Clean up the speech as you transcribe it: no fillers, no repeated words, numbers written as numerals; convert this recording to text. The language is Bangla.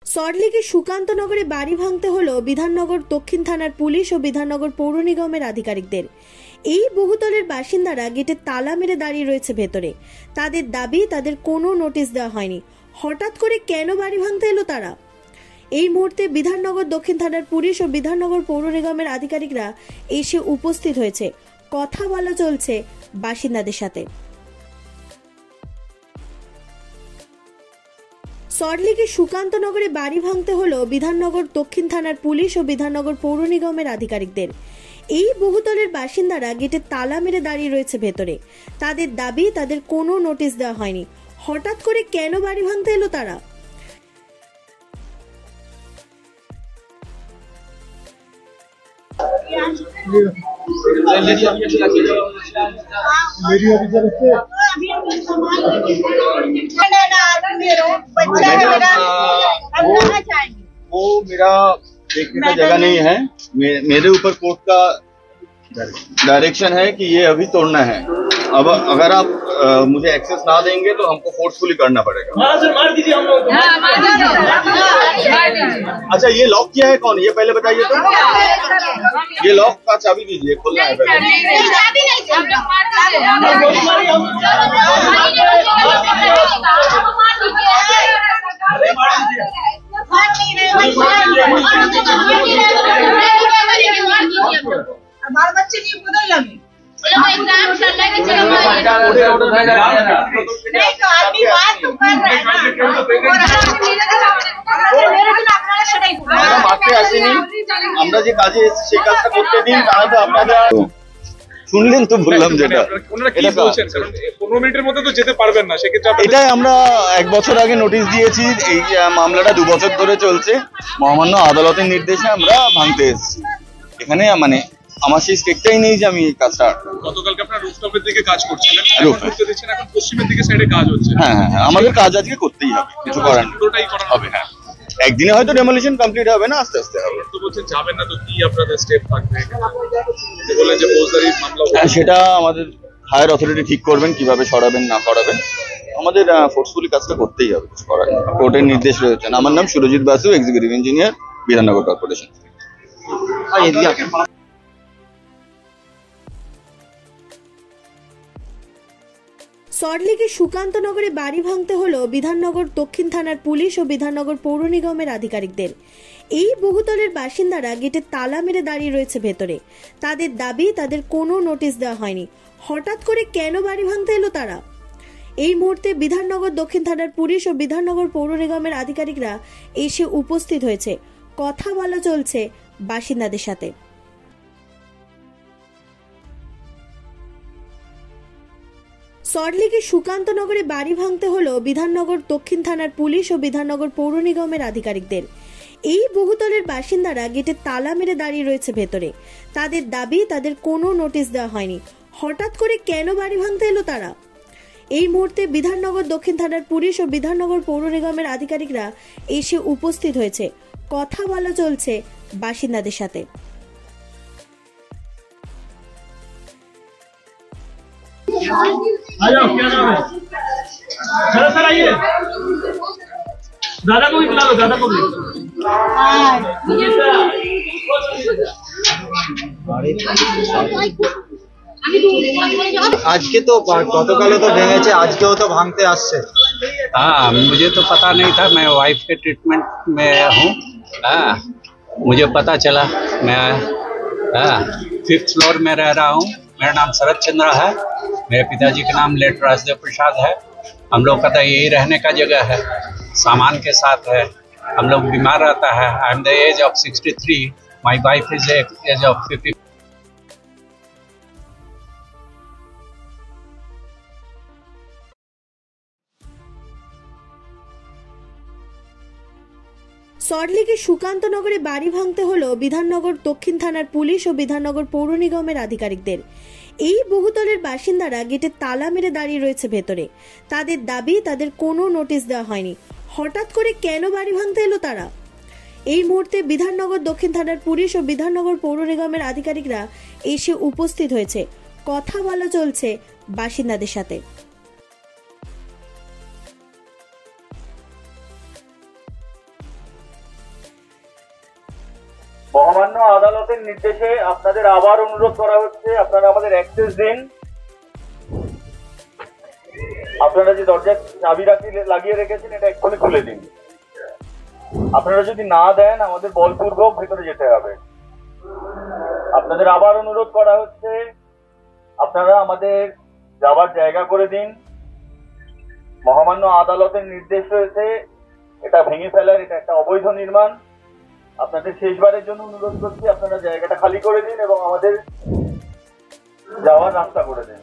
সল্টলেকের সুকান্তনগরে বাড়ি ভাঙতে হলো বিধাননগর দক্ষিণ থানার পুলিশ ও বিধাননগর পৌর নিগমের আধিকারিকদের। এই বহুতলের বাসিন্দারা গেটে তালা মেরে দাঁড়িয়ে রয়েছে ভেতরে। তাদের দাবি তাদের কোনো নোটিশ দেওয়া হয়নি। হঠাৎ করে কেন বাড়ি ভাঙতে এলো তারা? এই মুহূর্তে বিধাননগর দক্ষিণ থানার পুলিশ ও বিধাননগর পৌর নিগমের আধিকারিকরা এসে উপস্থিত হয়েছে। কথা বলা চলছে বাসিন্দাদের সাথে। সল্টলেকের সুকান্তনগরে বাড়ি ভাঙতে হলো বিধাননগর দক্ষিণ থানার পুলিশ ও বিধাননগর পৌর নিগমের আধিকারিকদের। এই বহুতলের বাসিন্দারা গেটে তালা মেরে দাঁড়িয়ে রয়েছে ভেতরে। তাদের দাবি তাদের কোনো নোটিশ দেওয়া হয়নি। হঠাৎ করে কেন বাড়ি ভাঙতে এলো তারা? वो मेरा देखने का जगह नहीं है। मेरे ऊपर कोर्ट का डायरेक्शन है कि ये अभी तोड़ना है। अब अगर आप मुझे एक्सेस ना देंगे तो हमको फोर्सफुली करना पड़ेगा। मार दीजिए हम लोग। अच्छा, ये लॉक किया है कौन? ये पहले बताइए तो। ये लॉक का चाबी दीजिए, खोलना है पहले। हमारे बच्चे नहीं पता लगे एग्जाम चल रहा है कि चलो नहीं तो आदमी बात तो कर रहा है না মারতে আসেনি, আমরা যে কাজে সেই কাজটা করতে দিন, তাহলে তো আপনারা শুনলেন তো বললাম যেটা। এটা বলছেন কারণ 15 মিনিটের মধ্যে তো যেতে পারবেন না, সেক্ষেত্রে এটাই আমরা 1 বছর আগে নোটিশ দিয়েছি। এই মামলাটা 2 বছর ধরে চলছে। মহামান্য আদালতের নির্দেশে আমরা ভাঙতে এসেছি। এখানে মানে আমার সেই স্টেকটাই নেই যে আমি এই কাজটা। গতকালকে আপনারা রুফটপের দিকে কাজ করছিলেন, করতে দিচ্ছেন, এখন পশ্চিমের দিকে সাইডে কাজ হচ্ছে। হ্যাঁ, আমাদের কাজ আজকে করতেই হবে, কিছু করার নেই। পুরোটাই করা হবে। হ্যাঁ, একদিনে হয়তো ডেমোলিশন কমপ্লিট হবে না, আস্তে আস্তে হবে। তো বলছেন যাবেন না, তো কি আপনাদের স্টেপ থাকবে? বললেন যে ফৌজদারি মামলা। হ্যাঁ, সেটা আমাদের হায়ার অথরিটি ঠিক করবেন কিভাবে সরাবেন না করাবেন। আমাদের ফোর্সফুলি কাজটা করতেই হবে, কিছু করার নেই। কোর্টের নির্দেশ রয়েছে। আমার নাম Surajit Basu, executive engineer, Bidhannagar corporation. সল্টলেকের সুকান্তনগরে বাড়ি ভাঙতে হলো বিধাননগর দক্ষিণ থানার পুলিশ ও বিধাননগর পৌর নিগমের আধিকারিকদের। এই বহুতলের বাসিন্দারা গেটে তালা মেরে দাঁড়িয়ে রয়েছে ভেতরে। তাদের দাবি তাদের কোনো নোটিশ দেওয়া হয়নি। হঠাৎ করে কেন বাড়ি ভাঙতে এলো তারা? এই মুহূর্তে বিধাননগর দক্ষিণ থানার পুলিশ ও বিধাননগর পৌর নিগমের আধিকারিকরা এসে উপস্থিত হয়েছে। কথা বলা চলছে বাসিন্দাদের সাথে। সল্টলেকের সুকান্তনগরে বাড়ি ভাঙতে হলো বিধাননগর দক্ষিণ থানার পুলিশ ও বিধাননগর পৌর নিগমের আধিকারিকদের। এই বহুতলের বাসিন্দারা গেটে তালা মেরে দাঁড়িয়ে রয়েছে ভেতরে। তাদের দাবি তাদের কোনো নোটিশ দেওয়া হয়নি। হঠাৎ করে কেন বাড়ি ভাঙতে এলো তারা? এই মুহূর্তে বিধাননগর দক্ষিণ থানার পুলিশ ও বিধাননগর পৌর নিগমের আধিকারিকরা এসে উপস্থিত হয়েছে। কথা বলা চলছে বাসিন্দাদের সাথে। आ जाओ, क्या नाम है? चलो सर आइए, दादा को भी बुला लो, दादा को भी। আজকে তো গতকালও তো ভেঙেছে, আজকেও তো ভাঙতে আসছে। हाँ, मुझे तो पता नहीं था। मैं वाइफ के ट्रीटमेंट में हूँ। हाँ, मुझे पता चला। मैं 5th फ्लोर में रह रहा हूँ। मेरा नाम शरद चंद्र है। मेरे पिताजी का नाम लेट राजदेव प्रसाद है। हम लोग का तो यही रहने का जगह है, सामान के साथ है। हम लोग बीमार रहता है। I am the age of 63, my wife is age of 50। সল্টলেকের সুকান্তনগরে বাড়ি ভাঙতে হলো বিধাননগর দক্ষিণ থানার পুলিশ ও বিধাননগর পৌর নিগমের আধিকারিকদের। এই বহুতলের বাসিন্দারা গেটে তালা মেরে দাঁড়িয়ে রয়েছে ভেতরে। তাদের দাবি তাদের কোনো নোটিশ দেওয়া হয়নি। হঠাৎ করে কেন বাড়ি ভাঙতে এলো তারা? এই মুহূর্তে বিধাননগর দক্ষিণ থানার পুলিশ ও বিধাননগর পৌর নিগমের আধিকারিকরা এসে উপস্থিত হয়েছে। কথা বলা চলছে বাসিন্দাদের সাথে। মহামান্য আদালতের নির্দেশে আপনাদের আবার অনুরোধ করা হচ্ছে, আপনারা আমাদের অ্যাক্সেস দিন। আপনারা যে দরজায় চাবি লাগিয়ে রেখেছেন এটা এক্ষুনি খুলে দিন। আপনারা যদি না দেন আমাদের বলপূর্বক ভেতরে যেতে হবে। আপনাদের আবার অনুরোধ করা হচ্ছে, আপনারা আমাদের যাবার জায়গা করে দিন। মহামান্য আদালতের নির্দেশ রয়েছে, এটা ভেঙে ফেলার, এটা একটা অবৈধ নির্মাণ। আপনাদের শেষবারের জন্য অনুরোধ করছি, আপনারা জায়গাটা খালি করে দিন এবং আমাদের যাওয়ার রাস্তা করে দিন।